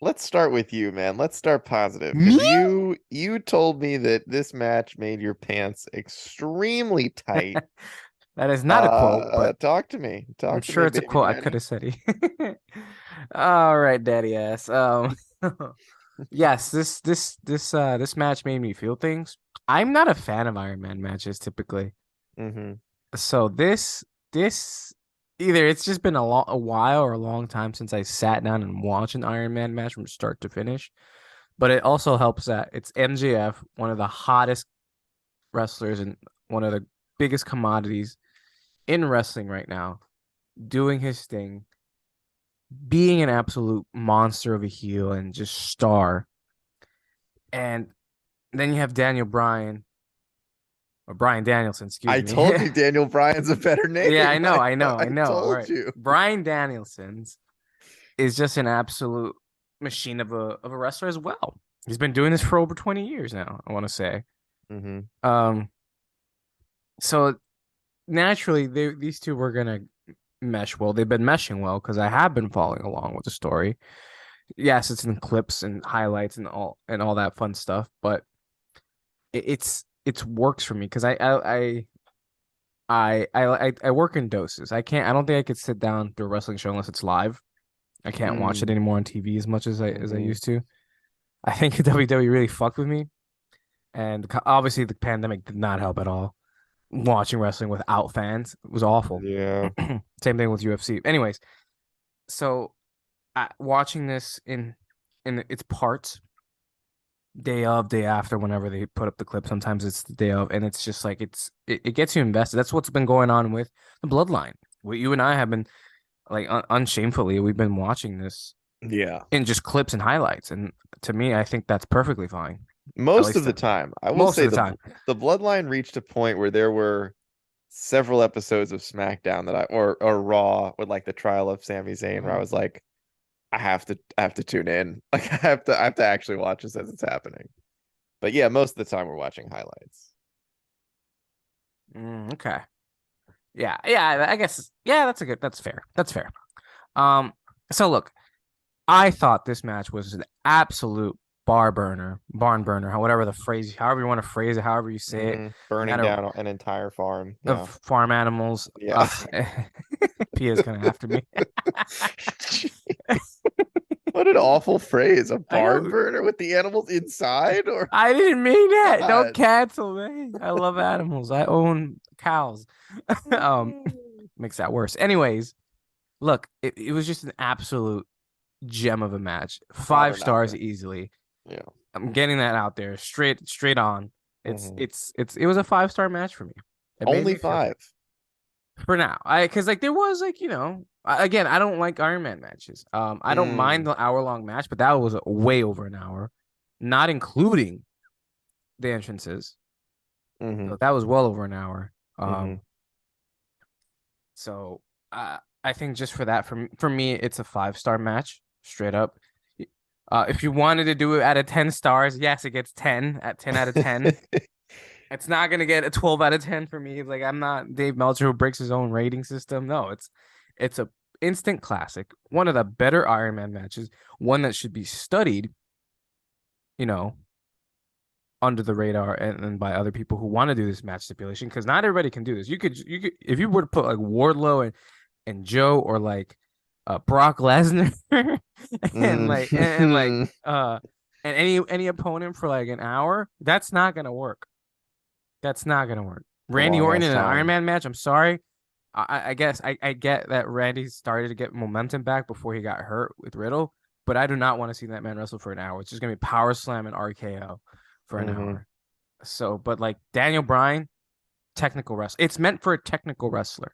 let's start with you, man. Let's start positive Me? because you told me that this match made your pants extremely tight. That is not a quote, but Talk to me. I'm Talk to sure me, it's a baby quote I could daddy. have said it. All right, daddy ass. Yes, this match made me feel things. I'm not a fan of Iron Man matches typically. Hmm. So this either it's just been a while or a long time since I sat down and watched an Iron Man match from start to finish. But it also helps that it's MJF, one of the hottest wrestlers and one of the biggest commodities in wrestling right now, doing his thing, being an absolute monster of a heel and just star. And then you have Daniel Bryan or Bryan Danielson, excuse I me. told you Daniel Bryan's a better Yeah, I name. know, I know, I I know. All told right. you. Bryan Danielson's is just an absolute machine of a wrestler as well. He's been doing this for over 20 years now, I want to say. Hmm. Um, so naturally these two were gonna mesh well. They've been meshing well because I have been following along with the story. Yes, it's in clips and highlights and all that fun stuff, but it's works for me because I work in doses. I don't think I could sit down through a wrestling show unless it's live. I can't watch it Mm. anymore on TV as much as I Hmm. used to. I think WWE really fucked with me, and obviously the pandemic did not help at all. Watching wrestling without fans was awful. Yeah. Same thing with UFC. Anyways, so watching this in its parts, day of, day after, whenever they put up the clip, sometimes it's the day of, and it's just like it gets you invested. That's what's been going on with the Bloodline. What you and I have been like unshamefully, we've been watching this Yeah. in just clips and highlights, and to me, I think that's perfectly fine. At Most of least the time, I will most say of the time. the Bloodline reached a point where there were several episodes of SmackDown that or Raw with like the trial of Sami Zayn where I Mhm. was like, I have to tune in. Like I have to actually watch this as it's happening. But yeah, most of the time we're watching highlights. Okay. Yeah, I guess yeah, that's fair. That's fair. Um, so look, I thought this match was an absolute barn burner, whatever the phrase, however you want to phrase it, however you say it. You Burning had a down an entire farm. of Yeah. farm animals. Yeah. Pia's kind of after me. What an awful phrase. A I barn know. burner with the animals inside or I didn't mean that. Don't God. cancel me. I love animals. I own cows. um, makes that worse. Anyways, look, it was just an absolute gem of a match. Five Modern stars Alpha. easily. Yeah. I'm getting that out there straight on. Hmm. It was a 5 star match for me. It made Only me feel five. for now. I because like there was like again I don't like Iron Man matches. I don't mind Mm. the hour-long match, but that was way over an hour, not including the entrances. Hmm. So that was well over an hour. Hmm. So I think just for that, for me, it's a 5 star match, straight up. If you wanted to do it at a 10 stars, yes, it gets 10 at 10 out of 10. It's not gonna get a 12 out of 10 for me. Like I'm not Dave Meltzer who breaks his own rating system. No, it's a instant classic. One of the better Iron Man matches. One that should be studied, you know, under the radar and by other people who want to do this match stipulation because not everybody can do this. You could if you were to put like Wardlow and Joe or like Brock Lesnar and like Mm. and any opponent for like an hour, that's not gonna work. That's not gonna work. A Randy long Orton ass in an Iron time. Man match. I'm sorry. I guess I get that Randy started to get momentum back before he got hurt with Riddle, but I do not want to see that man wrestle for an hour. It's just gonna be power slam and RKO for an Hmm. hour. So, but like Daniel Bryan, technical wrestler. It's meant for a technical wrestler.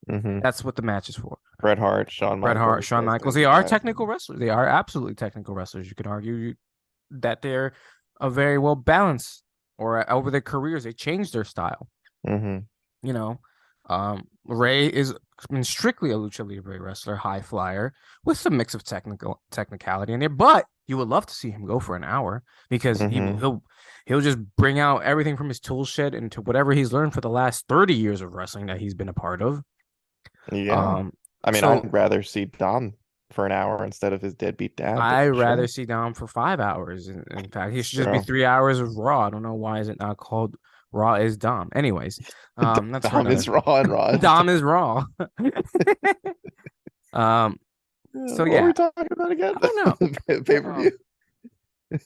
Hmm. That's what the match is for. Bret Hart, Shawn Bret Hart, Michaels, Shawn those Michaels, type they of are guys. technical wrestlers. They are absolutely technical wrestlers. You could argue that they're a very well balanced or over their careers, they changed their style. Hmm. You know, Ray is strictly a lucha libre wrestler, high flyer with some mix of technicality in there. But you would love to see him go for an hour because Hmm. he'll just bring out everything from his tool shed into whatever he's learned for the last 30 years of wrestling that he's been a part of. Yeah. Um, I mean, so I'd rather see Dom. for an hour instead of his deadbeat dad. But I'd rather sure, see Dom for 5 hours. In fact, he should just be bro. 3 hours of Raw. I don't know why is it not called Raw is Dom. Anyways, that's for Dom another. is Raw and Raw is Dom Dom. is Raw. um, so What were yeah, we talking about again? I don't know. Pay per view.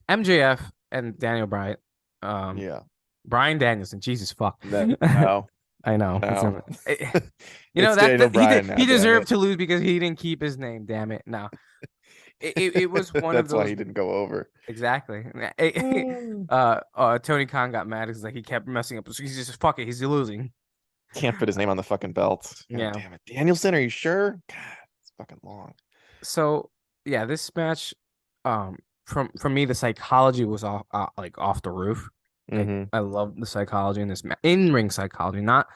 MJF and Daniel Bryan. Um, Yeah. Bryan Danielson. Jesus fuck. No. I know. No. You know It's that, Daniel that he Bryan did now, he damn deserved it. to lose because he didn't keep his name. Damn it. No, it was one of That's why those. he didn't go over. Exactly. Tony Khan got mad because like he kept messing up. So he's just fuck it. He's losing. Can't put his name on the fucking belt. God Yeah. damn it. Danielson, are you sure? God, it's fucking long. So yeah, this match, from me, the psychology was off, like off the roof. Like Hmm. I love the psychology in this in ring psychology, not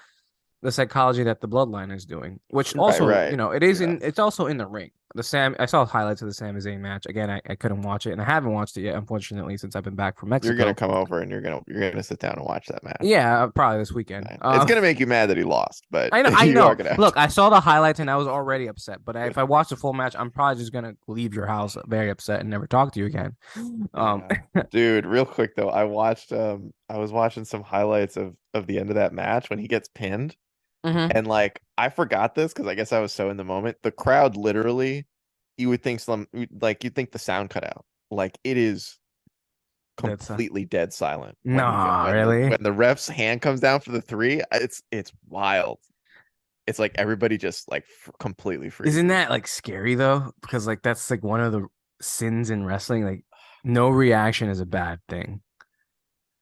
the psychology that the Bloodline is doing, which Right, also, right. it is Yeah. it's also in the ring. I saw highlights of the Sami Zayn match. Again, I couldn't watch it, and I haven't watched it yet, unfortunately, since I've been back from You're gonna Mexico. come over and you're gonna sit down and watch that match. Yeah, probably this weekend. It's gonna make you mad that he lost, but I know, I you are know. gonna have Look, to. I saw the highlights and I was already upset. But if I watch the full match, I'm probably just gonna leave your house very upset and never talk to you again. Um, Yeah. Dude, real quick though, I was watching some highlights of the end of that match when he gets pinned. mhm. And like I forgot this because I guess I was so in the moment. The crowd literally, you would think you'd think the sound cut out. Like it is That's completely dead silent when he nah, when really. the ref's hand comes down for the three. It's wild. It's like everybody just like completely Isn't freezes. that like scary though? Because like that's like one of the sins in wrestling. Like no reaction is a bad thing.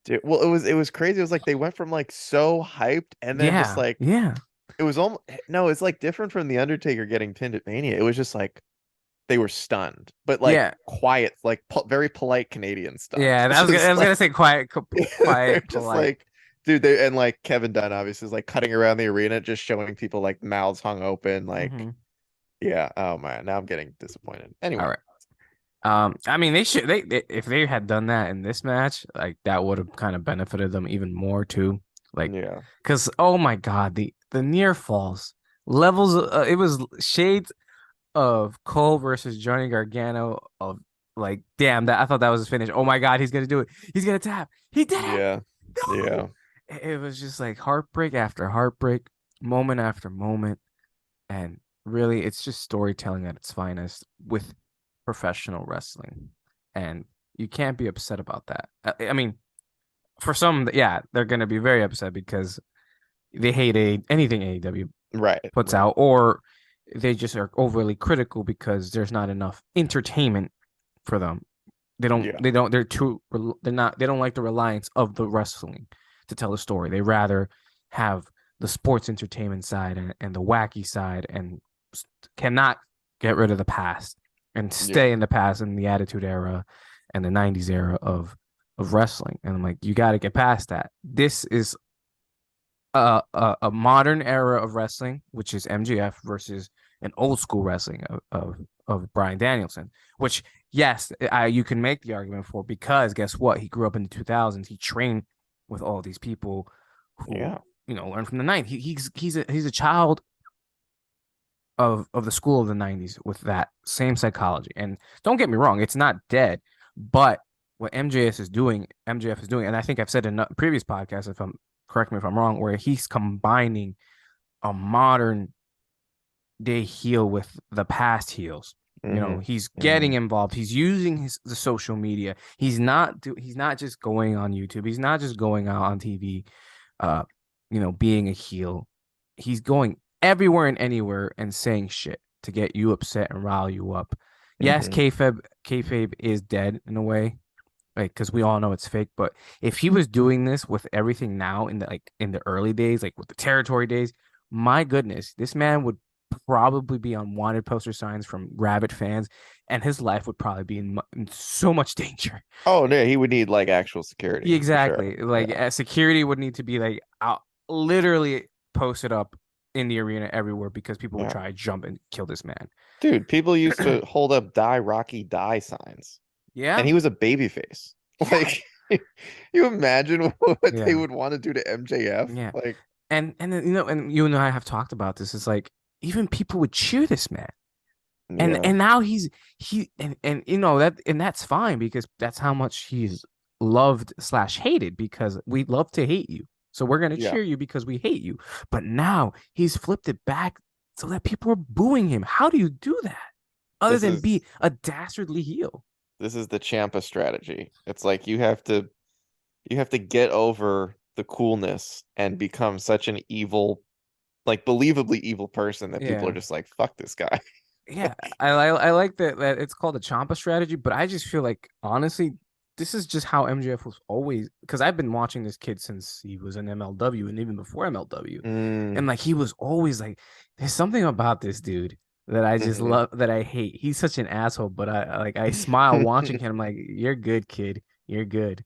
Dude, well, it was crazy. It was like they went from like so hyped and then just Yeah, like yeah, it was almost no, it's like different from the Undertaker getting pinned at Mania. It was just like they were stunned, but like yeah, quiet, like very polite Canadian stunned. yeah. It's I just was gonna like say quiet, they're quiet, just polite. like, dude, they and like Kevin Dunn obviously is like cutting around the arena, just showing people like mouths hung open, like Hmm. yeah. Oh man, now I'm getting disappointed. All Anyway, right. I mean, they if they had done that in this match, like that would have kind of benefited them even more too. Like, yeah, because oh my God, the near falls levels, it was shades of Cole versus Johnny Gargano of like, damn, that I thought that was his finish. Oh my God, he's gonna do it. He's gonna tap. He did it. yeah, No. yeah, It was just like heartbreak after heartbreak, moment after moment, and really, it's just storytelling at its finest with professional wrestling. And you can't be upset about that. I mean, for some, yeah, they're going to be very upset because they hate anything AEW right, puts right, out, or they just are overly critical because there's not enough entertainment for them. yeah, They don't like the reliance of the wrestling to tell a story. They rather have the sports entertainment side and the wacky side and cannot get rid of the past and yeah, stay in the past in the Attitude Era and the 90s era of wrestling. And I'm like, you got to get past that. This is a modern era of wrestling, which is MJF versus an old school wrestling of Bryan Danielson, which yes, you can make the argument for because guess what? He grew up in the 2000s. He trained with all these people who yeah, learned from the 90s. He's a child of the school of the 90s with that same psychology. And don't get me wrong, it's not dead, but what MJF is doing, and I think I've said in a previous podcast, if I'm correct me if I'm wrong, where he's combining a modern day heel with the past heels. hmm, He's hmm, getting involved. He's using the social media. He's not just going on YouTube. He's not just going out on TV, uh, being a heel. He's going everywhere and anywhere and saying shit to get you upset and rile you up. Yes, hmm, kayfabe is dead in a way, like because we all know it's fake. But if he was doing this with everything now in the early days, like with the territory days, my goodness, this man would probably be on wanted poster signs from rabid fans, and his life would probably be in so much danger. Oh no, he would need like actual security for sure. Exactly. Like Yeah. security would need to be like out, literally posted up in the arena everywhere because people would Yeah. try to jump and kill this man. Dude, people used to hold up die Rocky die signs and Yeah. he was a baby face. Yeah. Like you imagine what they Yeah. would want to do to MJF? Yeah. Like And then, and you and I have talked about this. It's like even people would cheer this man. Yeah. And now he and you know that and that's fine because that's how much he's loved slash hated because we love to hate you. So we're gonna Yeah. cheer you because we hate you. But now he's flipped it back so that people are booing him. How do you do that? Other This than be is a dastardly heel. this is the Champa strategy. It's like you have to get over the coolness and become such an evil, like believably evil person that people are Yeah. just like, fuck this guy. Yeah, I like that it's called a Champa strategy, but I just feel like honestly, this is just how MJF was always because I've been watching this kid since he was in MLW and even before MLW. Mm, And like he was always like, there's something about this dude that I just mhm. love that I hate. He's such an asshole, but I smile watching him like, you're good, kid. You're good.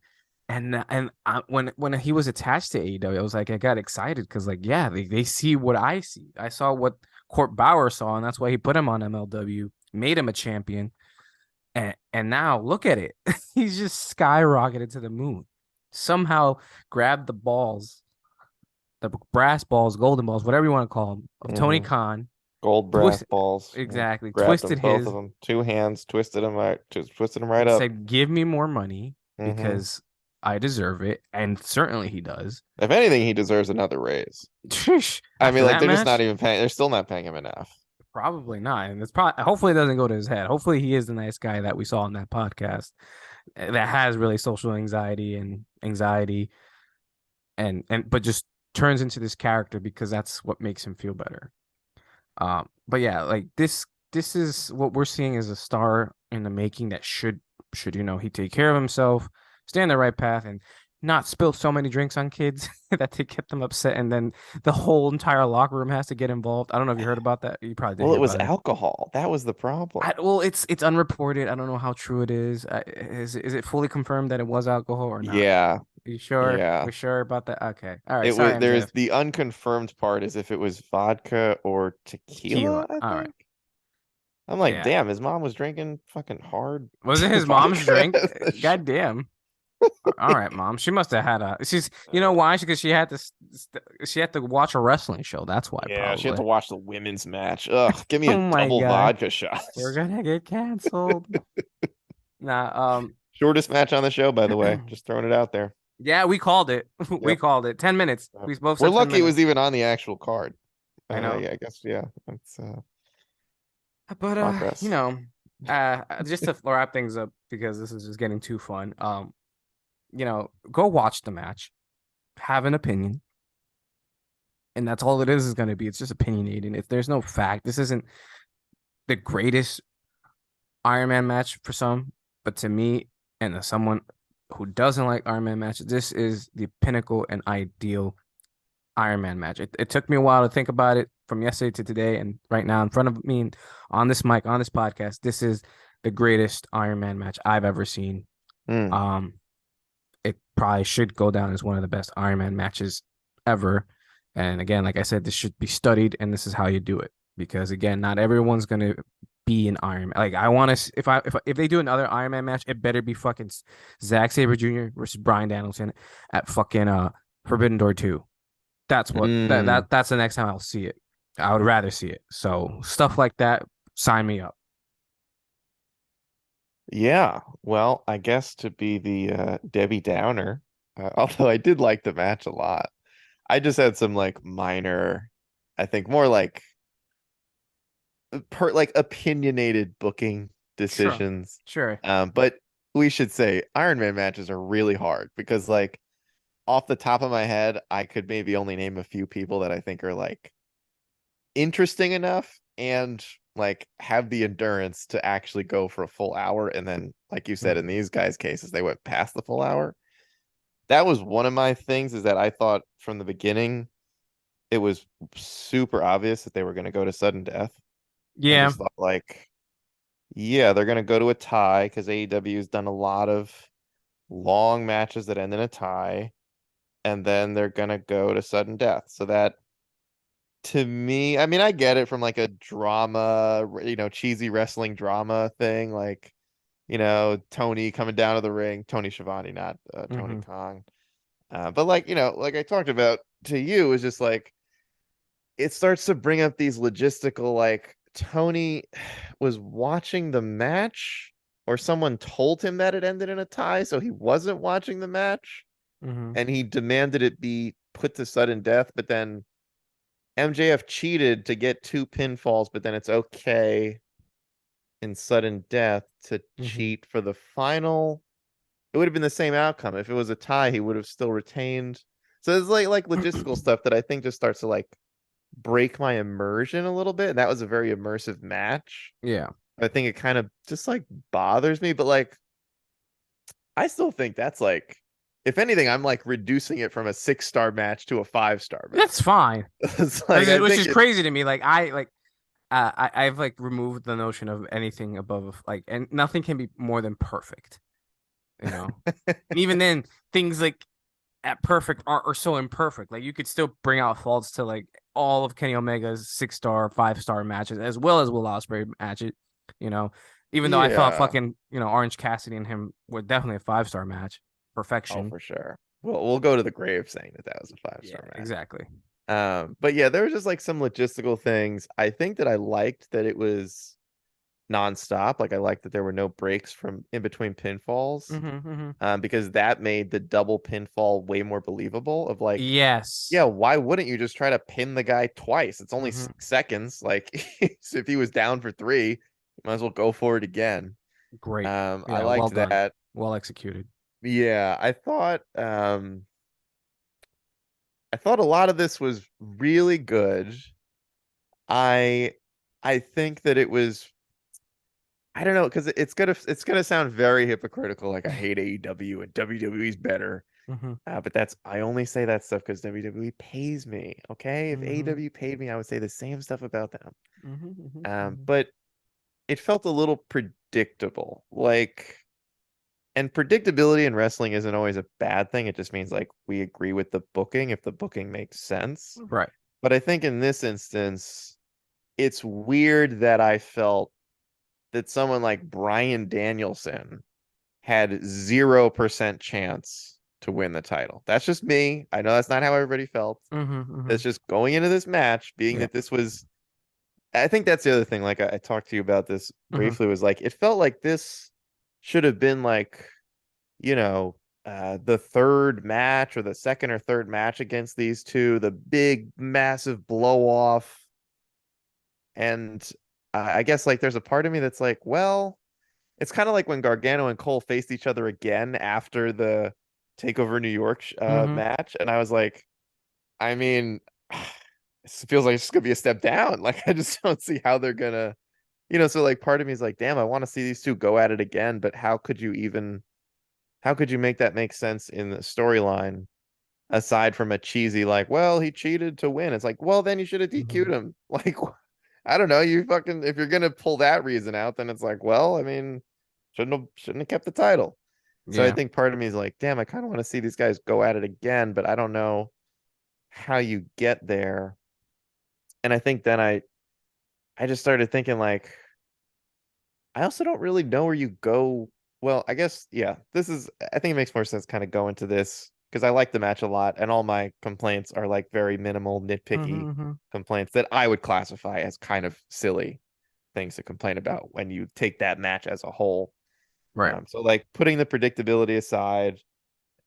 When he was attached to AEW, I was like, I got excited because like, yeah, they see what I see. I saw what Court Bauer saw, and that's why he put him on MLW, made him a champion. And now look at it. He's just skyrocketed to the moon. Somehow grabbed the balls, the brass balls, golden balls, whatever you want to call them, of Tony Mhm. Khan. Gold brass Twist balls. Yeah. exactly, Grabbed them, twisted both of his them, two hands, twisted them right, just twisted them right and up. said, "Give me more money Hmm. because I deserve it." And certainly he does. If anything, he deserves another raise. I mean, After like that they're just not match, even paying. They're still not paying him enough. probably not. And it's probably hopefully it doesn't go to his head. Hopefully he is the nice guy that we saw on that podcast that has really social anxiety and but just turns into this character because that's what makes him feel better. But yeah, like this is what we're seeing as a star in the making that should he take care of himself, stay on the right path, and not spill so many drinks on kids that they get them upset, and then the whole entire locker room has to get involved. I don't know if you heard about that. You probably did Well, hear it was about it. alcohol. That was the problem. Well, it's unreported. I don't know how true it is. Is it fully confirmed that it was alcohol or not? Yeah, Are you sure? yeah. We sure about that? Okay. All right. It Sorry, was there's MJF. the unconfirmed part is if it was vodka or tequila, Tequila. I All right. think. I'm like, Yeah. damn, his mom was drinking fucking hard Was it his mom's vodka drink? at the show. God damn. All right, mom. She must have had a. She's. You know why? Because she had to watch a wrestling show. That's why, Yeah, she had to probably. watch the women's match. Ugh, give me a Oh my double god, vodka shot. we're gonna get canceled. Nah. Shortest match on the show, by the way. Just throwing it out there. Yeah, we called it. We Yep. called it. 10 minutes. We both We're said ten lucky it was minutes. even on the actual card. I know. Yeah, I guess yeah. That's But progress. just to wrap things up because this is just getting too fun. Go watch the match, have an opinion, and that's all it is going to be. It's just opinionating. If there's no fact, this isn't the greatest Iron Man match for some, but to me and as someone who doesn't like Iron Man matches, this is the pinnacle and ideal Iron Man match. It took me a while to think about it from yesterday to today, and right now in front of me on this mic, on this podcast, this is the greatest Iron Man match I've ever seen. Mm. Um, it probably should go down as one of the best Iron Man matches ever. And again, like I said, this should be studied, and this is how you do it. Because again, not everyone's gonna be an Iron Man. Like I want to, if they do another Iron Man match, it better be fucking Zack Sabre Jr. versus Bryan Danielson at fucking Forbidden Door 2. That's what Mm. that's the next time I'll see it. I would rather see it. So stuff like that, sign me up. Yeah. Well, I guess to be the Debbie Downer, although I did like the match a lot. I just had some like minor, I think more like opinionated booking Sure, decisions. sure. But we should say Iron Man matches are really hard because like off the top of my head, I could maybe only name a few people that I think are like interesting enough and like have the endurance to actually go for a full hour. And then, like you said, in Mhm. these guys' cases, they went past the full hour. That was one of my things is that I thought from the beginning it was super obvious that they were going to go to sudden death. I Yeah. just thought like, yeah, they're going to go to a tie because AEW has done a lot of long matches that end in a tie, and then they're going to go to sudden death. So that to me, I mean, I get it from like a drama, cheesy wrestling drama thing, like, Tony coming down to the ring, Tony Schiavone, not Tony Hmm. Khan. But like, like I talked about to you, is just like it starts to bring up these logistical like Tony was watching the match, or someone told him that it ended in a tie, so he wasn't watching the match, Mm-hmm. and he demanded it be put to sudden death. But then MJF cheated to get two pinfalls, but then it's okay in sudden death to Mm-hmm. cheat for the final. It would have been the same outcome. If it was a tie, he would have still retained. So it's like logistical stuff that I think just starts to like break my immersion a little bit. And that was a very immersive match. Yeah. I think it kind of just like bothers me, but like I still think that's like, if anything, I'm like reducing it from a 6-star match to a 5-star That's match. fine. It's like I Which think is it. crazy to me. Like I've like removed the notion of anything above like, and nothing can be more than perfect, you know. And even then, things like at perfect are so imperfect. Like you could still bring out faults to like all of Kenny Omega's 6-star, 5-star matches, as well as Will Ospreay matches. You know, even though I thought Yeah. fucking Orange Cassidy and him were definitely a 5-star match, Oh, perfection. for sure. We'll go to the grave saying that that was a five Yeah, star match. exactly. But yeah, there was just like some logistical things. I think that I liked that it was nonstop. Like I liked that there were no breaks from in between pinfalls. Mm-hmm. Because that made the double pinfall way more believable. Of like, Yes. yeah, why wouldn't you just try to pin the guy twice? It's only Mm-hmm. 6 seconds. Like, so if he was down for three, you might as well go for it again. Great. I Yeah, well liked done. that. Well executed. Yeah, I thought a lot of this was really good. I I think that it was, I don't know, because it's gonna sound very hypocritical, like I hate AEW and WWE's better. Mm-hmm. But that's, I only say that stuff because WWE pays me. Okay, if Mm-hmm. AEW paid me, I would say the same stuff about them. Mm-hmm. Mm-hmm. But it felt a little predictable. Like, and predictability in wrestling isn't always a bad thing. It just means like we agree with the booking if the booking makes sense. Right. But I think in this instance, it's weird that I felt that someone like Bryan Danielson had 0% chance to win the title. That's just me. I know that's not how everybody felt. Mm-hmm. Mm-hmm. That's just going into this match, being Yeah. that this was, I think that's the other thing. Like I talked to you about this Mm-hmm. briefly, was like it felt like this should have been like, you know, the third match or the second or third match against these two, the big massive blow off. And I guess like there's a part of me that's like, well, it's kind of like when Gargano and Cole faced each other again after the Takeover New York Mm-hmm. match, and I was like, I mean, it feels like it's gonna be a step down. Like I just don't see how they're gonna, So like part of me is like, damn, I want to see these two go at it again, but how could you make that make sense in the storyline aside from a cheesy like, well, he cheated to win? It's like, well, then you should have Mm-hmm. DQ'd him. Like, I don't know, you fucking, if you're gonna pull that reason out, then it's like, well, I mean, shouldn't have kept the title. So I Yeah. think part of me is like, damn, I kind of want to see these guys go at it again, but I don't know how you get there. And I think then I just started thinking like, I also don't really know where you go. Well, I guess, yeah, I think it makes more sense kind of go into this because I like the match a lot, and all my complaints are like very minimal, nitpicky Mm-hmm. complaints that I would classify as kind of silly things to complain about when you take that match as a whole. Right. So like putting the predictability aside,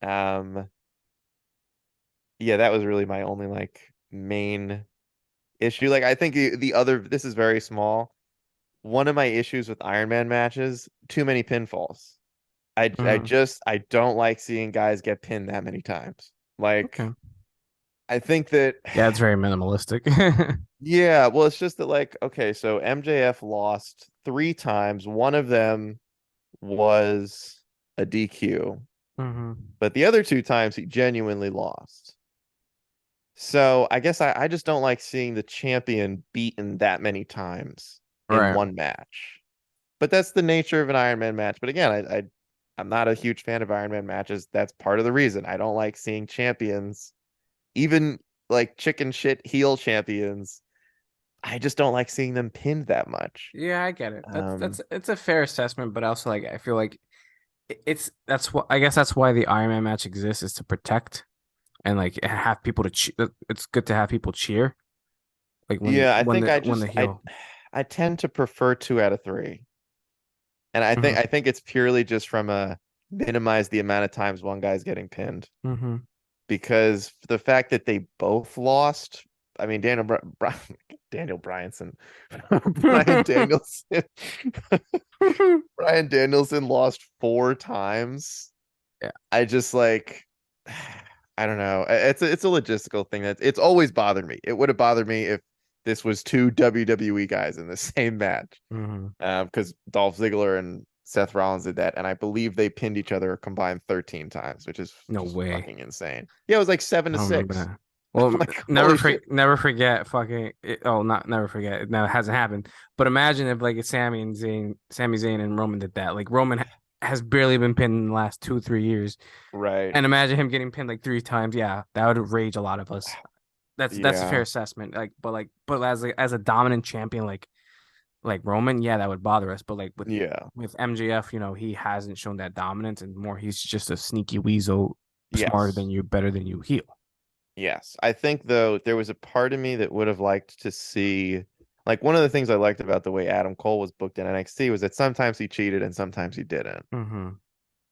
um, yeah, that was really my only like main issue. Like I think the other, this is very small. One of my issues with Iron Man matches, too many pinfalls. Mm-hmm. I don't like seeing guys get pinned that many times. Like Okay. I think that Yeah, it's very minimalistic. yeah, well it's just that like, okay, so MJF lost 3 times. One of them was a DQ, Mm-hmm. but the other 2 times he genuinely lost. So I guess I just don't like seeing the champion beaten that many times in Right. one match. But that's the nature of an Iron Man match. But again, I'm not a huge fan of Iron Man matches. That's part of the reason. I don't like seeing champions, even like chicken shit heel champions. I just don't like seeing them pinned that much. Yeah, I get it. That's Um, it's a fair assessment, but also like I feel like it's that's what I guess that's why the Iron Man match exists is to protect and like have people to cheer. It's good to have people cheer like yeah, I when think the heel. I tend to prefer 2 out of 3. And I think Hmm. I think it's purely just from a minimize the amount of times one guy's getting pinned. Hmm. Because the fact that they both lost, I mean, Daniel Bryanson, Bryan Danielson, Bryan Danielson lost 4 times. Yeah. I just like, I don't know. It's a logistical thing that it's always bothered me. It would have bothered me if this was 2 WWE guys in the same match. Hmm. Because Dolph Ziggler and Seth Rollins did that, and I believe they pinned each other a combined 13 times, which is No just way. fucking insane. Yeah, it was like seven I to don't remember six. that. I'm Well, like, holy shit. never forget fucking oh, not never forget. It never hasn't happened. But imagine if like it's Sami Zayn and Roman did that. Like Roman has barely been pinned in the last 2 3 years. Right. And imagine him getting pinned like 3 times. Yeah, that would rage a lot of us. That's a fair Yeah. assessment. But as a dominant champion like Roman, yeah, that would bother us. But like Yeah. with MJF, he hasn't shown that dominance and more he's just a sneaky weasel, smarter Yes. than you, better than you heel. Yes. I think though there was a part of me that would have liked to see like one of the things I liked about the way Adam Cole was booked in NXT was that sometimes he cheated and sometimes he didn't. Hmm.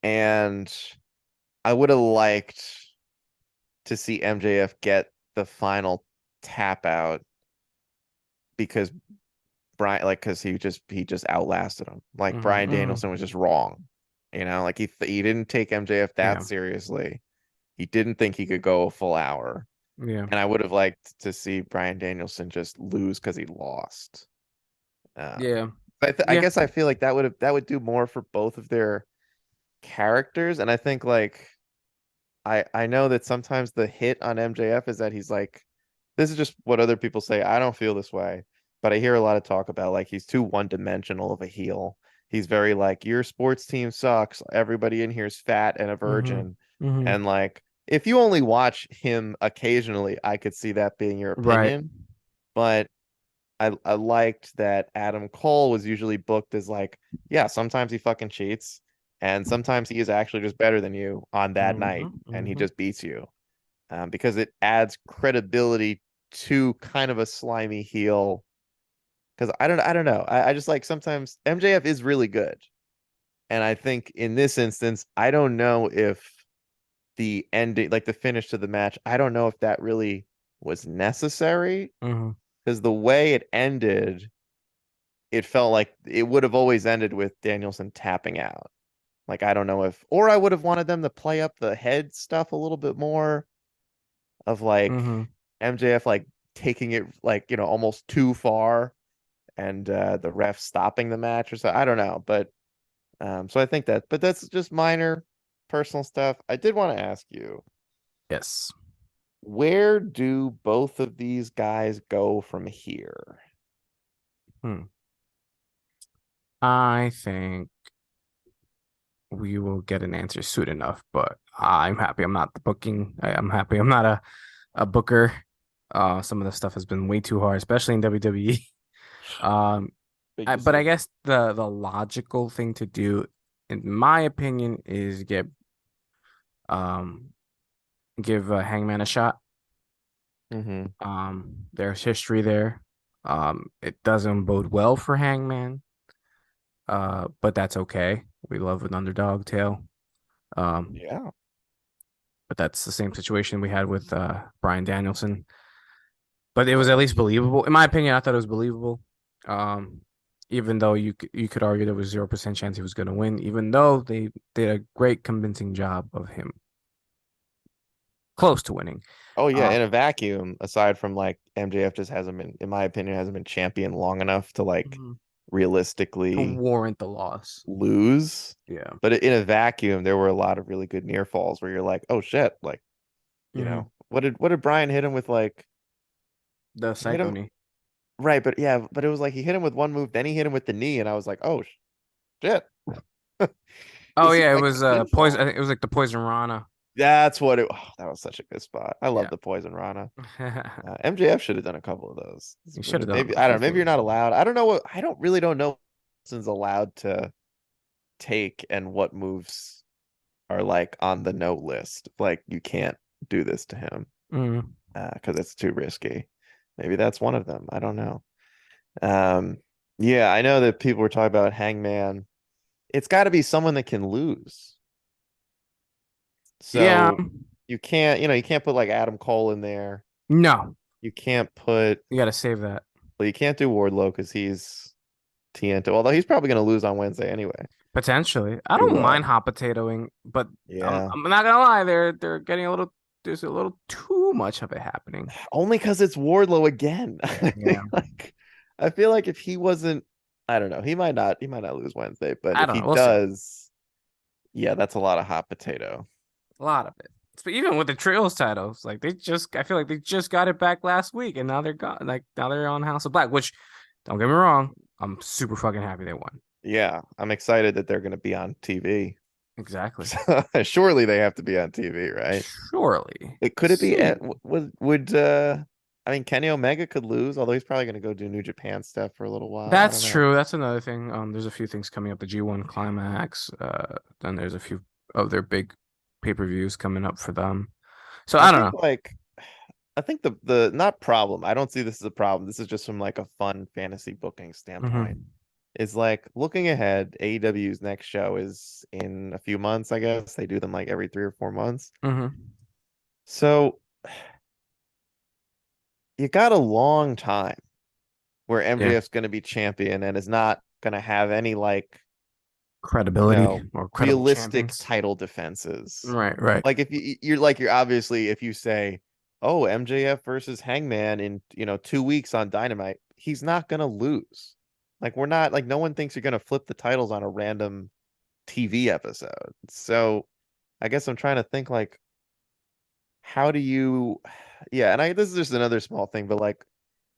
And I would have liked to see MJF get the final tap out because Brian, like, because he just outlasted him. Like Hmm. Bryan Hmm. Danielson was just wrong, like he didn't take MJF that Yeah. seriously. He didn't think he could go a full hour, Yeah. and I would have liked to see Bryan Danielson just lose because he lost. Um, Yeah. I Yeah. guess I feel like that would do more for both of their characters, and I think like I know that sometimes the hit on MJF is that he's like, this is just what other people say. I don't feel this way, but I hear a lot of talk about like he's too one-dimensional of a heel. He's very like, your sports team sucks. Everybody in here is fat and a Hmm. virgin. Hmm. And like, if you only watch him occasionally, I could see that being your Right. opinion. But I liked that Adam Cole was usually booked as like, yeah, sometimes he fucking cheats, and sometimes he is actually just better than you on that night, Hmm. and he Hmm. just beats you, because it adds credibility to kind of a slimy heel. Because I don't know. I just like sometimes MJF is really good, and I think in this instance, I don't know if the ending, like the finish to the match, I don't know if that really was necessary Hmm. because the way it ended it felt like it would have always ended with Danielson tapping out. Like I don't know if or I would have wanted them to play up the head stuff a little bit more of like Hmm. MJF like taking it like, almost too far and the ref stopping the match or so. I don't know, but so I think that but that's just minor personal stuff. I did want to ask you, Yes. where do both of these guys go from here? Hmm. I think we will get an answer soon enough, but I'm happy I'm not the booking. I'm happy I'm not a booker. Some of the stuff has been way too hard, especially in WWE. Um, Big but I decision. guess the logical thing to do, in my opinion, is um give Hangman a shot. Mm-hmm. There's history there. It doesn't bode well for Hangman. But that's okay. We love an underdog tale. Um, Yeah. but that's the same situation we had with Bryan Danielson. But it was at least believable. In my opinion, I thought it was believable. Um, even though you could argue there was 0% chance he was going to win, even though they did a great convincing job of him close to winning. Oh yeah, Uh, in a vacuum, aside from like MJF just hasn't been, in my opinion, hasn't been champion long enough to like mhm, to realistically warrant the loss. lose. Yeah. But in a vacuum, there were a lot of really good near falls where you're like, oh shit, like, Hmm. what did Brian hit him with like The he hit psycho him knee. right, but yeah, but it was like he hit him with one move, then he hit him with the knee, and I was like, oh shit. Oh Is he yeah, it like was the poison. I pinfall? think it was like the poison Rana. That's what it. Oh, that was such a good spot. I love Yeah. the poison Rana. MJF should have done a couple of those. You should have done Maybe a I don't know. handful Maybe of you're those. not allowed. I don't know what. I don't really don't know what's allowed to take and what moves are like on the no list. Like you can't do this to him Mm. because it's too risky. Maybe that's one of them. I don't know. Um, Yeah, I know that people were talking about Hangman. It's got to be someone that can lose. Yeah, So you can't put like Adam Cole in there. no, You can't put, you got to save that. well, you can't do Wardlow because he's TNT. Although he's probably going to lose on Wednesday anyway. Potentially. I don't To mind hot potatoing, but yeah, I'm not gonna lie, they're getting a little there's a little too much of it happening. only because it's Wardlow again. Yeah. Like, I feel like if he wasn't, I don't know, he might not lose Wednesday, but I if don't he know. We'll see. does, yeah, that's a lot of hot potato. A lot of it. But even with the trios titles, like I feel like they just got it back last week and now they're gone. Like now they're on House of Black, which don't get me wrong, I'm super fucking happy they won. Yeah, I'm excited that they're going to be on TV. Exactly. Surely they have to be on TV, right? Surely. It could it be Soon. would I mean Kenny Omega could lose, although he's probably going to go do New Japan stuff for a little while. I don't That's know. true. That's another thing. There's a few things coming up. The G1 Climax. Then there's a few of their big pay-per-views coming up for them. So I I don't think know. like I think the not problem. I don't see this as a problem. This is just from like a fun fantasy booking standpoint. Hmm. Is like looking ahead, AEW's next show is in a few months, I guess. They do them like every 3 or 4 months. Hmm. So you got a long time where Yeah. MJF's going to be champion and is not going to have any like, you Credibility know, or credible realistic champions. title defenses. Right, right. Like if you're obviously if you say, "Oh, MJF versus Hangman in, 2 weeks on Dynamite," he's not going to lose. Like we're not like no one thinks you're going to flip the titles on a random TV episode. So, I guess I'm trying to think like how do you yeah, and I this is just another small thing, but like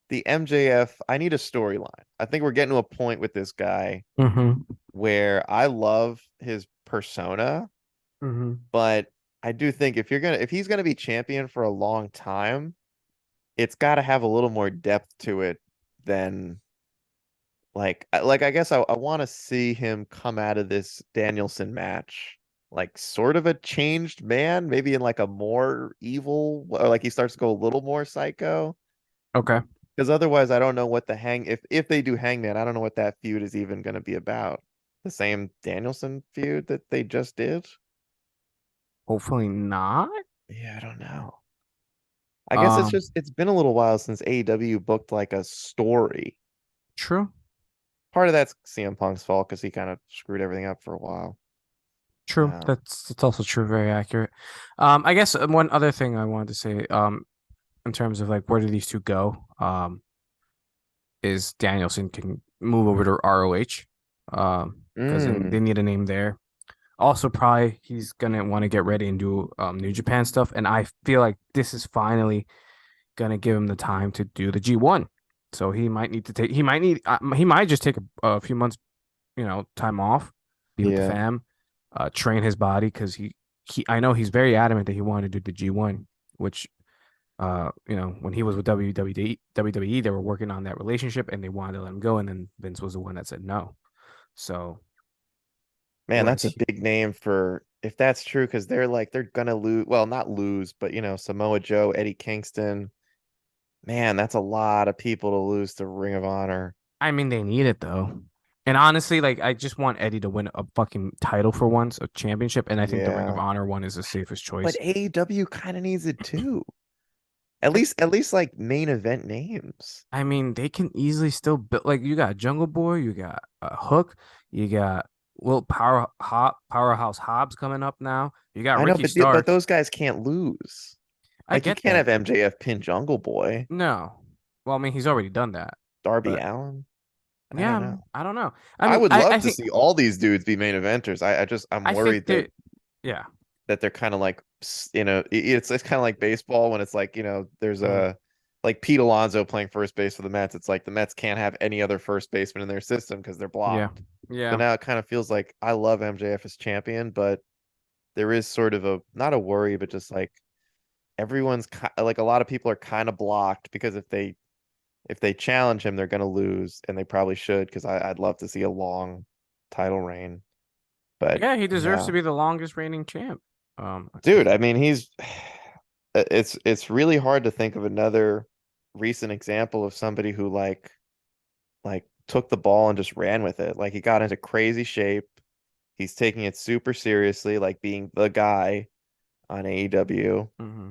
the MJF, I need a storyline. I think we're getting to a point with this guy Hmm. where I love his persona, Hmm. but I do think if he's gonna be champion for a long time, it's got to have a little more depth to it than like I guess I want to see him come out of this Danielson match like sort of a changed man, maybe in like a more evil or like he starts to go a little more psycho. Okay. Because otherwise, I don't know what the hang if they do Hangman, I don't know what that feud is even going to be about. The same Danielson feud that they just did. Hopefully not. Yeah, I don't know. I guess Um, it's been a little while since AEW booked like a story. true. Part of that's CM Punk's fault because he kind of screwed everything up for a while. True. That's also true. Very accurate. I guess one other thing I wanted to say, in terms of like where do these two go, is Danielson can move over to ROH, because they Mm, need a name there. Also, probably he's gonna want to get ready and do New Japan stuff, and I feel like this is finally gonna give him the time to do the G1. So he might just take a few months, time off, be with the yeah. fam, train his body because I know he's very adamant that he wanted to do the G1, which when he was with WWE, they were working on that relationship and they wanted to let him go, and then Vince was the one that said no. So Man, that's a once big name for if that's true, because they're gonna lose. Well, not lose, but Samoa Joe, Eddie Kingston. Man, that's a lot of people to lose to Ring of Honor. I mean, they need it though. And honestly, like I just want Eddie to win a fucking title for once, a championship, and I think the Ring of Yeah. Honor one is the safest But choice. AEW kind of needs it too. At least like main event names. I mean, they can easily still build like you got Jungle Boy, you got Hook, you got Powerhouse Hobbs coming up now. You got I know, Ricky but Starks. those guys can't lose. I Like you get can't that. have MJF pin Jungle Boy, No. Well, I mean, he's already done that. Darby But Allin. I don't yeah, know. I don't know. I I mean, would I, love I to think see all these dudes be main eventers. I'm I think worried that that yeah. they're kind of like it's kind of like baseball when it's like there's Mhm. a like Pete Alonso playing first base for the Mets. It's like the Mets can't have any other first baseman in their system because they're Yeah. blocked. So Yeah. now it kind of feels like I love MJF as champion, but there is sort of a not a worry, but just like like a lot of people are kind of blocked because if they challenge him, they're gonna lose, and they probably should because I'd love to see a long title reign. But Yeah, he deserves yeah, to be the longest reigning champ. I dude, I think mean, he's it's really hard to think of another recent example of somebody who like took the ball and just ran with it. Like he got into crazy shape. He's taking it super seriously, like being the guy on AEW, Mm-hmm.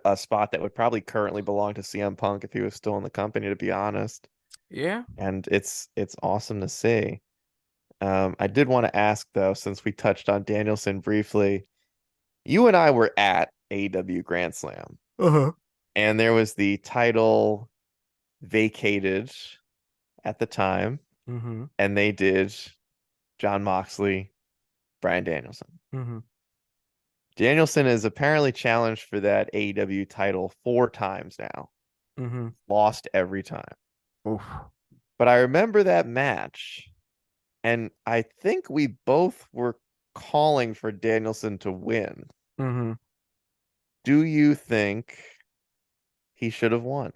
a spot that would probably currently belong to CM Punk if he was still in the company, to be honest. Yeah. And it's awesome to see. I did want to ask though, since we touched on Danielson briefly, you and I were at AEW Grand Slam, Uh-huh. and there was the title vacated at the time, Mm-hmm. and they did John Moxley, Bryan Danielson. Mm-hmm. Danielson is apparently challenged for that AEW title 4 times now, Mm-hmm. lost every time. Oof. But I remember that match, and I think we both were calling for Danielson to win. Mm-hmm. Do you think he should have won?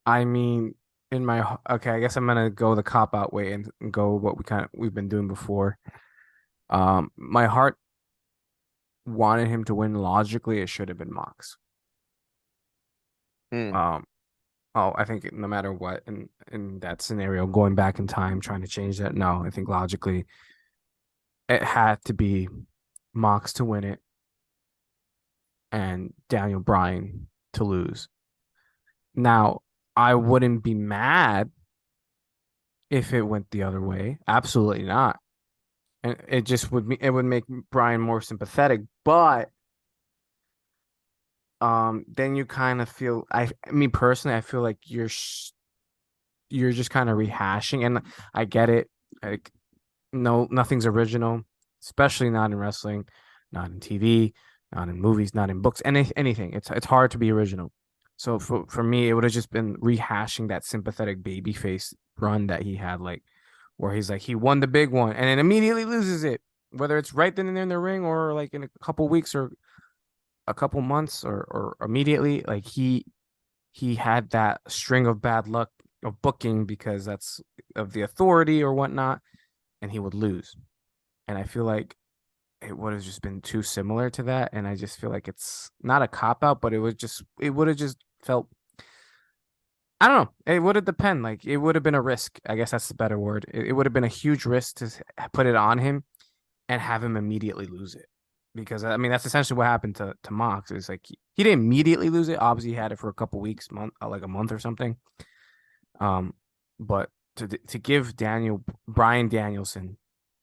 I mean, okay, I guess I'm gonna go the cop out way and go what we've been doing before. My heart wanted him to win. Logically, it should have been Mox. Hmm. Um, oh, I think no matter what in that scenario, going back in time, trying to change that, no, I think logically it had to be Mox to win it and Daniel Bryan to lose. Now, I wouldn't be mad if it went the other way. Absolutely not. And it would make Bryan more sympathetic, but then you kind of feel I mean personally I feel like you're just kind of rehashing, and I get it. Like no, nothing's original, especially not in wrestling, not in TV, not in movies, not in books, anything. It's hard to be original. So for me, it would have just been rehashing that sympathetic babyface run that he had, like where he's like he won the big one and then immediately loses it, whether it's right then and there in the ring or like in a couple weeks or a couple months or immediately. Like he had that string of bad luck of booking because that's of the authority or whatnot, and he would lose. And I feel like it would have just been too similar to that. And I just feel like it's not a cop out, but it would have just felt I don't know. It would have depend. Like it would have been a risk. I guess that's the better word. It would have been a huge risk to put it on him and have him immediately lose it. Because I mean that's essentially what happened to Mox. It's like he didn't immediately lose it. Obviously, he had it for a couple weeks, like a month or something. Um, but to give Bryan Danielson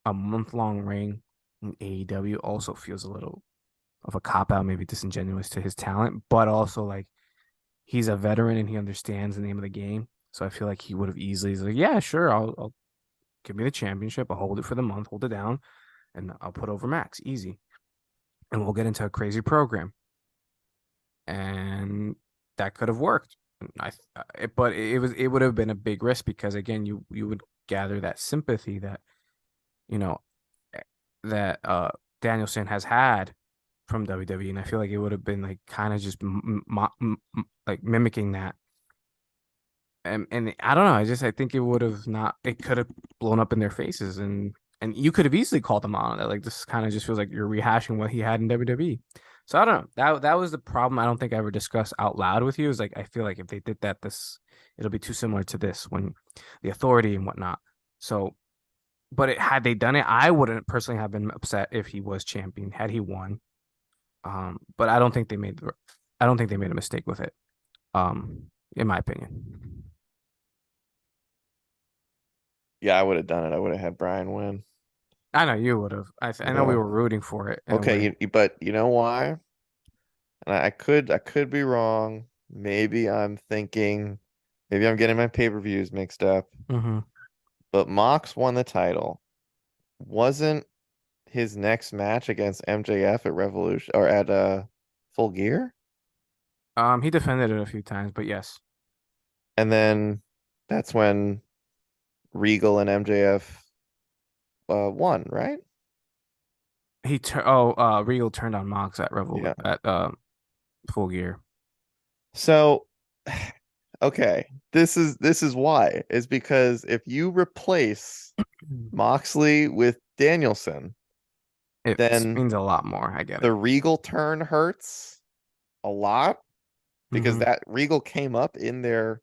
a month long reign in AEW also feels a little of a cop out, maybe disingenuous to his talent, but also like he's a veteran and he understands the name of the game. So I feel like he would have easily he's like, yeah, sure, I'll give me the championship. I'll hold it for the month, hold it down, and I'll put over Max easy, and we'll get into a crazy program, and that could have worked. But it would have been a big risk because again, you would gather that sympathy that you know that Danielson has had from WWE, and I feel like it would have been like kind of just like mimicking that. And I don't know. I think it would have not. It could have blown up in their faces, and you could have easily called them on it. Like this kind of just feels like you're rehashing what he had in WWE. So I don't know. That was the problem. I don't think I ever discussed out loud with you. Is like I feel like if they did that, it'll be too similar to this when the authority and whatnot. So, but had they done it, I wouldn't personally have been upset if he was champion had he won. But I don't think they made a mistake with it. In my opinion. Yeah, I would have done it. I would have had Bryan win. I know you would have. I know we Yeah. were rooting for it in a Okay, way. but you know why? And I could be wrong. Maybe I'm getting my pay-per-views mixed up. Hmm. But Mox won the title. Wasn't his next match against MJF at Revolution or at Full Gear? He defended it a few times, but yes, And then that's when Regal and MJF won, right? Regal turned on Mox at Yeah. Full Gear. So, okay, this is why. Is because if you replace Moxley with Danielson, It then means a lot more. I get the it. Regal turn hurts a lot, because Mm-hmm. that Regal came up in their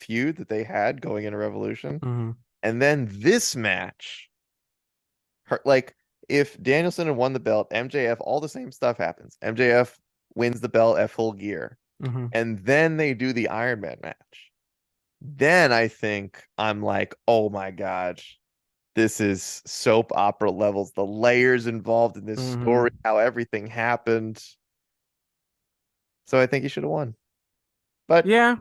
feud that they had going into Revolution. Mm-hmm. And then this match, like if Danielson had won the belt, MJF, all the same stuff happens. MJF wins the belt at Full Gear, Mm-hmm. and then they do the Iron Man match. Then I think I'm like, oh my gosh, this is soap opera levels. The layers involved in this story, Mm-hmm. how everything happened. So I think he should have won. But Yeah,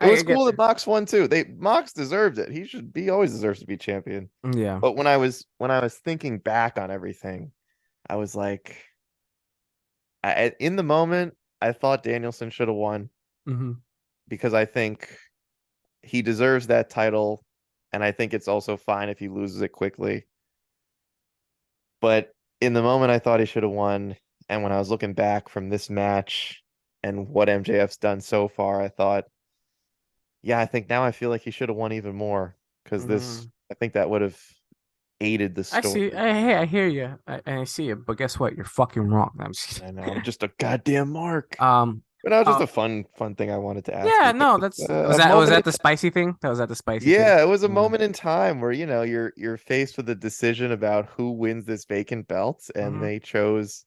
it I was get cool that that. Mox won too. Mox deserved it. He always deserves to be champion. Yeah. But when I was thinking back on everything, I was like, in the moment, I thought Danielson should have won Mm-hmm. because I think he deserves that title, and I think it's also fine if he loses it quickly. But in the moment, I thought he should have won, and when I was looking back from this match and what MJF's done so far, I thought, yeah, I think now I feel like he should have won even more because Mm-hmm. I think that would have aided the I see. story. I hear you. I see it. But guess what? You're fucking wrong. I'm just I know kidding. I'm just a goddamn mark. Um. But now just Uh, a fun thing I wanted to ask yeah. you No. because That's a was moment that in the spicy thing? That was that the spicy thing. yeah, it was a Yeah. moment in time where you're faced with a decision about who wins this vacant belt, and Mm-hmm. they chose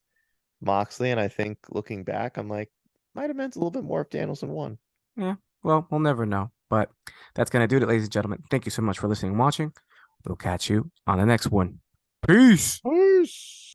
Moxley. And I think looking back, I'm like, might have meant a little bit more if Danielson won. Yeah. Well, we'll never know. But that's gonna do it, ladies and gentlemen. Thank you so much for listening and watching. We'll catch you on the next one. Peace. Peace.